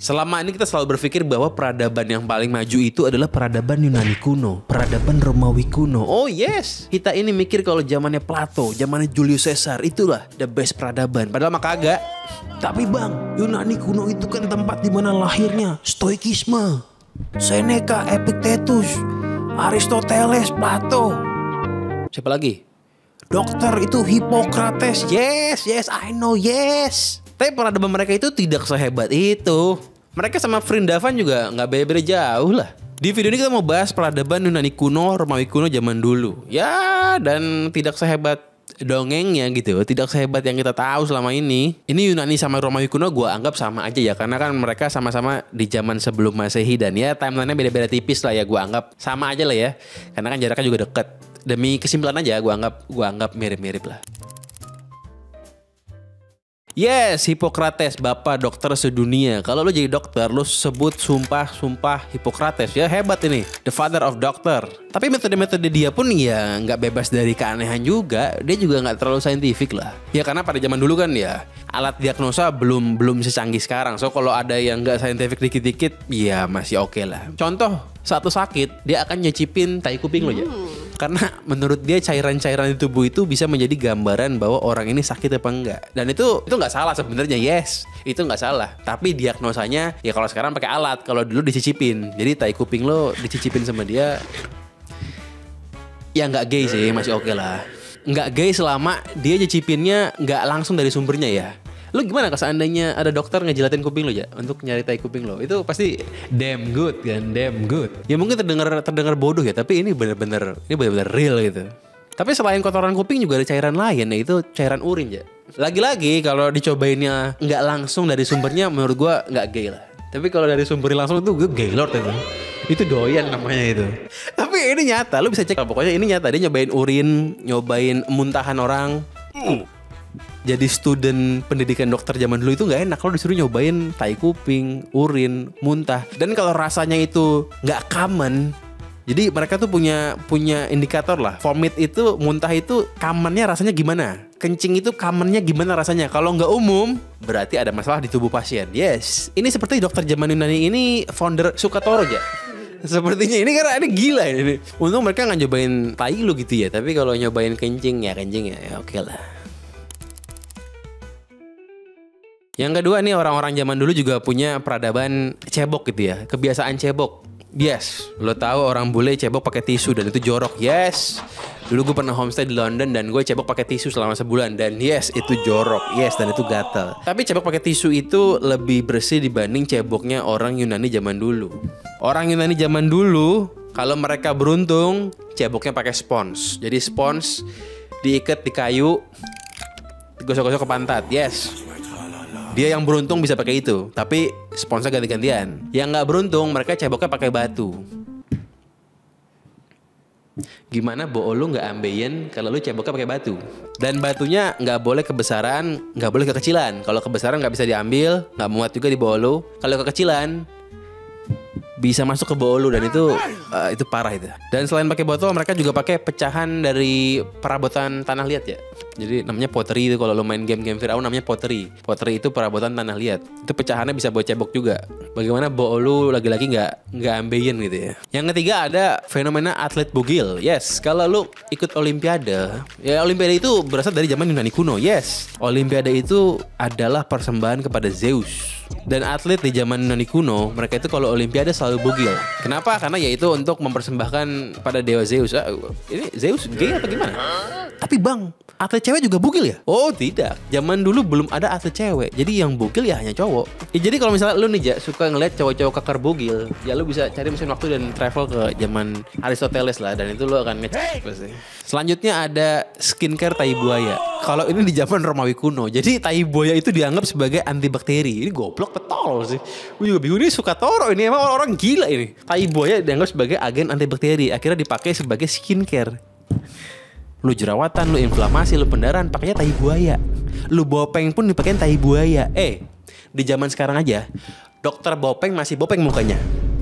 Selama ini kita selalu berpikir bahwa peradaban yang paling maju itu adalah peradaban Yunani kuno, peradaban Romawi kuno. Oh yes, kita ini mikir kalau zamannya Plato, zamannya Julius Caesar itulah the best peradaban. Padahal mah kagak. Tapi bang, Yunani kuno itu kan tempat dimana lahirnya Stoikisme, Seneca, Epictetus, Aristoteles, Plato. Siapa lagi? Dokter itu Hippocrates. Yes, I know, yes. Tapi peradaban mereka itu tidak sehebat itu. Mereka sama Vrindavan juga nggak beda-beda jauh lah. Di video ini kita mau bahas peradaban Yunani kuno, Romawi kuno zaman dulu. Ya, dan tidak sehebat dongengnya gitu. Tidak sehebat yang kita tahu selama ini. Ini Yunani sama Romawi kuno gue anggap sama aja ya. Karena kan mereka sama-sama di zaman sebelum Masehi. Dan ya timelinenya beda-beda tipis lah ya. Gue anggap sama aja lah ya. Karena kan jaraknya juga deket. Demi kesimpulan aja gue anggap mirip-mirip lah. Yes, Hippocrates, bapak dokter sedunia. Kalau lo jadi dokter, lo sebut sumpah Hippocrates ya, hebat ini, the father of doctor. Tapi metode-metode dia pun ya nggak bebas dari keanehan juga. Dia juga nggak terlalu saintifik lah. Ya karena pada zaman dulu kan ya alat diagnosa belum secanggih sekarang. So kalau ada yang nggak saintifik dikit-dikit, ya masih oke lah. Contoh, saat lo sakit, dia akan nyecipin tai kuping lo ya. Karena menurut dia cairan-cairan di tubuh itu bisa menjadi gambaran bahwa orang ini sakit apa enggak. Dan itu nggak salah sebenarnya, yes, itu nggak salah. Tapi diagnosanya ya kalau sekarang pakai alat, kalau dulu dicicipin. Jadi tai kuping lo dicicipin sama dia, ya nggak gay sih, masih oke lah. Nggak gay selama dia nyicipinnya nggak langsung dari sumbernya ya. Lo gimana kalau seandainya ada dokter ngejelatin kuping lo ya untuk nyari tai kuping lo? Itu pasti damn good kan, damn good. Ya mungkin terdengar bodoh ya, tapi ini bener-bener real gitu. Tapi selain kotoran kuping juga ada cairan lain, yaitu cairan urin ya. Lagi-lagi kalau dicobainnya nggak langsung dari sumbernya, menurut gua nggak gay lah. Tapi kalau dari sumber langsung itu gue gaylord itu. Itu doyan namanya itu. Tapi ini nyata, lo bisa cek. Pokoknya ini nyata, dia nyobain urin, nyobain muntahan orang. Jadi student pendidikan dokter zaman dulu itu nggak enak kalau disuruh nyobain tai kuping, urin, muntah. Dan kalau rasanya itu nggak common, jadi mereka tuh punya indikator lah. Vomit itu, muntah itu commonnya rasanya gimana? Kencing itu commonnya gimana rasanya? Kalau nggak umum, berarti ada masalah di tubuh pasien. Yes, ini seperti dokter zaman Yunani ini founder Sukatoro aja. Sepertinya ini karena ini gila ini. Untung mereka nggak nyobain tai lu gitu ya. Tapi kalau nyobain kencing ya oke lah. Yang kedua nih, orang-orang zaman dulu juga punya peradaban cebok gitu ya. Kebiasaan cebok. Yes, lo tahu orang bule cebok pakai tisu dan itu jorok. Yes. Dulu gue pernah homestay di London dan gue cebok pakai tisu selama sebulan dan yes, itu jorok. Yes, dan itu gatal. Tapi cebok pakai tisu itu lebih bersih dibanding ceboknya orang Yunani zaman dulu. Orang Yunani zaman dulu kalau mereka beruntung ceboknya pakai spons. Jadi spons diikat di kayu, digosok-gosok ke pantat. Yes. Dia yang beruntung bisa pakai itu, tapi sponsor ganti-gantian. Yang nggak beruntung mereka ceboknya pakai batu. Gimana bo lu nggak ambeien kalau lu ceboknya pakai batu? Dan batunya nggak boleh kebesaran, nggak boleh kekecilan. Kalau kebesaran nggak bisa diambil, nggak muat juga di bo lu. Kalau kekecilan bisa masuk ke bo lu dan itu parah itu. Dan selain pakai botol, mereka juga pakai pecahan dari perabotan tanah liat ya. Jadi namanya pottery itu, kalau lo main game Firaun namanya pottery. Pottery itu perabotan tanah liat. Itu pecahannya bisa buat cebok juga. Bagaimana bo lu lagi-lagi nggak ambeien gitu ya. Yang ketiga ada fenomena atlet bugil. Yes, kalau lu ikut olimpiade, ya olimpiade itu berasal dari zaman Yunani kuno. Yes, olimpiade itu adalah persembahan kepada Zeus. Dan atlet di zaman Yunani kuno, mereka itu kalau olimpiade selalu bugil. Kenapa? Karena yaitu untuk mempersembahkan pada dewa Zeus. Ini Zeus gay apa gimana? Tapi bang, atlet cewek juga bugil ya? Oh tidak, zaman dulu belum ada atlet cewek. Jadi yang bugil ya hanya cowok. Ya, jadi kalau misalnya lu nih Ja, suka ngeliat cowok-cowok kekar bugil, ya lu bisa cari mesin waktu dan travel ke zaman Aristoteles lah. Dan itu lu akan ngecek pasti. Selanjutnya ada skincare tai buaya. Kalau ini di zaman Romawi kuno, jadi tai buaya itu dianggap sebagai antibakteri. Ini goblok petol sih. Gue juga bingung, ini Sukatoro ini emang orang gila ini. Tai buaya dianggap sebagai agen antibakteri. Akhirnya dipakai sebagai skincare. Lu jerawatan, lu inflamasi, lu pendarahan, pakainya tai buaya. Lu bopeng pun dipakein tai buaya. Di zaman sekarang aja dokter bopeng masih bopeng mukanya.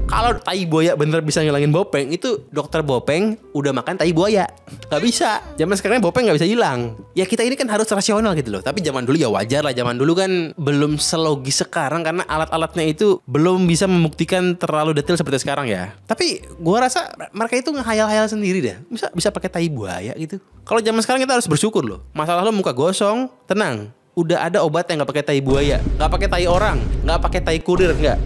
Kalau tai buaya bener bisa ngilangin bopeng, itu dokter bopeng udah makan tai buaya. Gak bisa. Zaman sekarang bopeng gak bisa hilang. Ya kita ini kan harus rasional gitu loh. Tapi zaman dulu ya wajar lah. Zaman dulu kan belum selogis sekarang karena alat-alatnya itu belum bisa membuktikan terlalu detail seperti sekarang ya. Tapi gua rasa mereka itu ngehayal-hayal sendiri deh. Bisa pakai tai buaya gitu. Kalau zaman sekarang kita harus bersyukur loh. Masalah lo muka gosong, tenang. Udah ada obat yang gak pakai tai buaya, gak pakai tai orang, gak pakai tai kurir, nggak.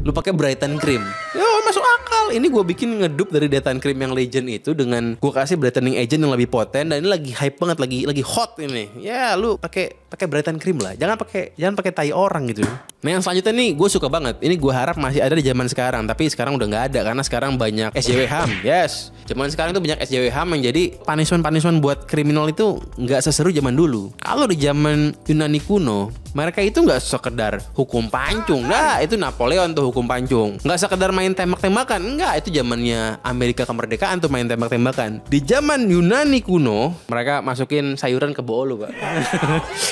Lu pakai Brighten Cream. Ya masuk akal. Ini gue bikin ngedup dari Brighten Cream yang legend itu dengan gue kasih brightening agent yang lebih poten dan ini lagi hype banget, lagi hot ini. Ya lu pakai Brighten Cream lah. Jangan pakai tai orang gitu. Nah yang selanjutnya nih gue suka banget. Ini gue harap masih ada di zaman sekarang, tapi sekarang udah nggak ada karena sekarang banyak SJW HAM. Yes. Zaman sekarang tuh banyak SJW HAM yang jadi punishment buat kriminal itu nggak seseru zaman dulu. Kalau di zaman Yunani kuno, mereka itu nggak sekedar hukum pancung. Nah itu Napoleon tuh hukum pancung. Nggak sekedar main tembak-tembakan. Enggak, itu zamannya Amerika kemerdekaan tuh main tembak-tembakan. Di zaman Yunani kuno, mereka masukin sayuran ke bolu, Pak.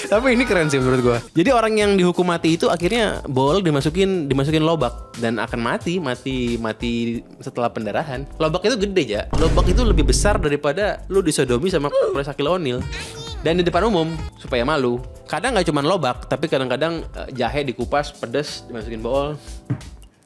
Tapi ini keren sih menurut gua. Jadi orang yang dihukum mati itu akhirnya bol dimasukin lobak dan akan mati setelah pendarahan. Lobak itu gede ya. Lobak itu lebih besar daripada lu disodomi sama Shaquille O'Neal. Dan di depan umum supaya malu. Kadang nggak cuma lobak, tapi kadang-kadang jahe dikupas, pedes, dimasukin bool.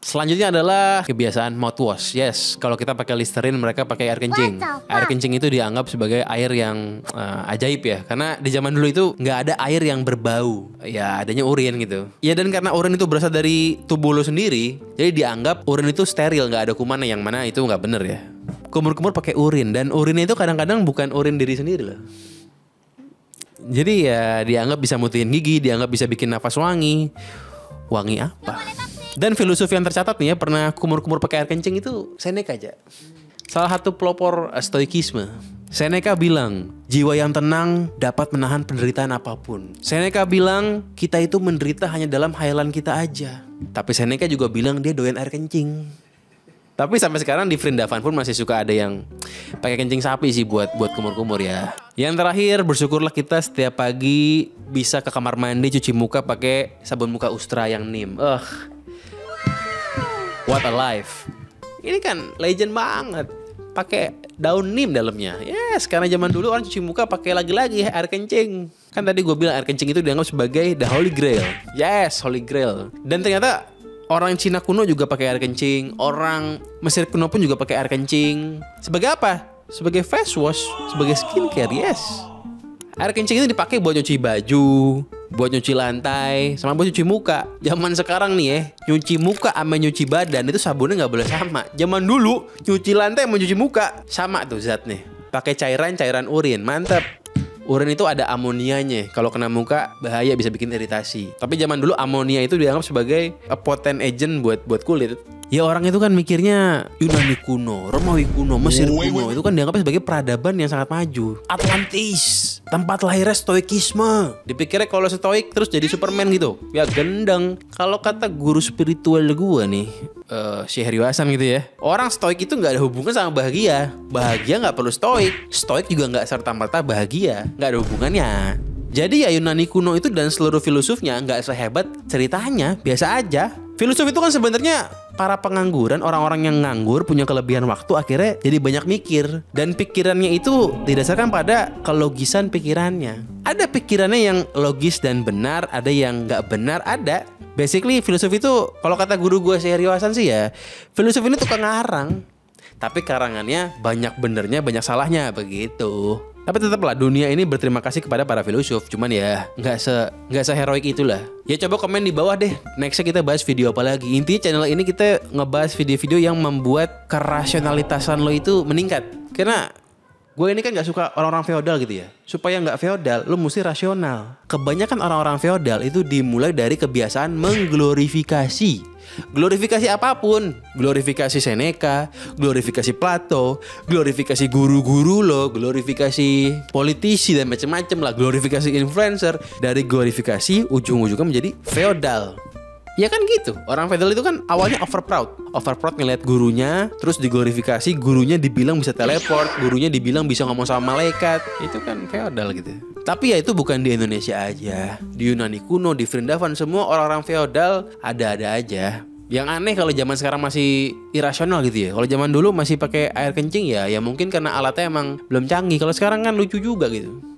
Selanjutnya adalah kebiasaan mouthwash. Yes, kalau kita pakai Listerine, mereka pakai air kencing. Air kencing itu dianggap sebagai air yang ajaib ya. Karena di zaman dulu itu nggak ada air yang berbau. Ya adanya urin gitu. Ya dan karena urin itu berasal dari tubuh lo sendiri, jadi dianggap urin itu steril, nggak ada kumannya. Yang mana itu nggak bener ya. Kumur-kumur pakai urin dan urinnya itu kadang-kadang bukan urin diri sendiri loh. Jadi ya dianggap bisa mutihin gigi, dianggap bisa bikin nafas wangi. Wangi apa? Dan filosof yang tercatat nih ya pernah kumur-kumur pakai air kencing itu Seneca aja. Salah satu pelopor stoikisme. Seneca bilang, jiwa yang tenang dapat menahan penderitaan apapun. Seneca bilang, kita itu menderita hanya dalam khayalan kita aja. Tapi Seneca juga bilang dia doyan air kencing. Tapi sampai sekarang di Vrindavan pun masih suka ada yang pakai kencing sapi sih buat kumur-kumur ya. Yang terakhir, bersyukurlah kita setiap pagi bisa ke kamar mandi cuci muka pakai sabun muka Ustra yang Neem. What a life. Ini kan legend banget. Pakai daun Neem dalamnya. Yes, karena zaman dulu orang cuci muka pakai lagi-lagi air kencing. Kan tadi gue bilang air kencing itu dianggap sebagai the holy grail. Yes, holy grail. Dan ternyata orang Cina kuno juga pakai air kencing. Orang Mesir kuno pun juga pakai air kencing. Sebagai apa? Sebagai face wash, sebagai skincare, yes. Air kencing itu dipakai buat nyuci baju, buat nyuci lantai, sama buat nyuci muka. Zaman sekarang nih ya, nyuci muka sama nyuci badan itu sabunnya nggak boleh sama. Zaman dulu nyuci lantai sama nyuci muka sama tuh zatnya. Pakai cairan urin, mantap. Urin itu ada amonianya. Kalau kena muka bahaya, bisa bikin iritasi. Tapi zaman dulu amonia itu dianggap sebagai a potent agent buat kulit. Ya orang itu kan mikirnya Yunani kuno, Romawi kuno, Mesir kuno itu kan dianggap sebagai peradaban yang sangat maju. Atlantis, tempat lahirnya stoikisme. Dipikirnya kalau stoik terus jadi Superman gitu. Ya gendeng. Kalau kata guru spiritual gue nih, Syekh Heri Hasan gitu ya. Orang stoik itu nggak ada hubungan sama bahagia. Bahagia nggak perlu stoik. Stoik juga nggak serta-merta bahagia. Nggak ada hubungannya. Jadi ya Yunani kuno itu dan seluruh filosofnya nggak sehebat ceritanya, biasa aja. Filosof itu kan sebenarnya para pengangguran, orang-orang yang nganggur punya kelebihan waktu akhirnya jadi banyak mikir. Dan pikirannya itu didasarkan pada kelogisan pikirannya. Ada pikirannya yang logis dan benar, ada yang nggak benar, ada. Basically filosofi itu kalau kata guru gue Syekh Hasan sih ya, filosofi ini tukang ngarang. Tapi karangannya banyak benernya, banyak salahnya begitu. Tapi tetaplah dunia ini berterima kasih kepada para filosof. Cuman ya nggak seheroik itulah. Ya coba komen di bawah deh. Nextnya kita bahas video apa lagi. Intinya channel ini kita ngebahas video-video yang membuat kerasionalitasan lo itu meningkat. Karena gue ini kan gak suka orang-orang feodal gitu ya. Supaya gak feodal, lo mesti rasional. Kebanyakan orang-orang feodal itu dimulai dari kebiasaan mengglorifikasi. Glorifikasi apapun. Glorifikasi Seneca, glorifikasi Plato, glorifikasi guru-guru lo, glorifikasi politisi dan macam-macam lah, glorifikasi influencer. Dari glorifikasi ujung-ujungnya menjadi feodal. Ya kan gitu. Orang feodal itu kan awalnya overproud ngeliat gurunya, terus diglorifikasi, gurunya dibilang bisa teleport, gurunya dibilang bisa ngomong sama malaikat. Itu kan feodal gitu. Tapi ya itu bukan di Indonesia aja. Di Yunani kuno, di Vrindavan, semua orang-orang feodal ada-ada aja. Yang aneh kalau zaman sekarang masih irasional gitu ya. Kalau zaman dulu masih pakai air kencing ya mungkin karena alatnya emang belum canggih. Kalau sekarang kan lucu juga gitu.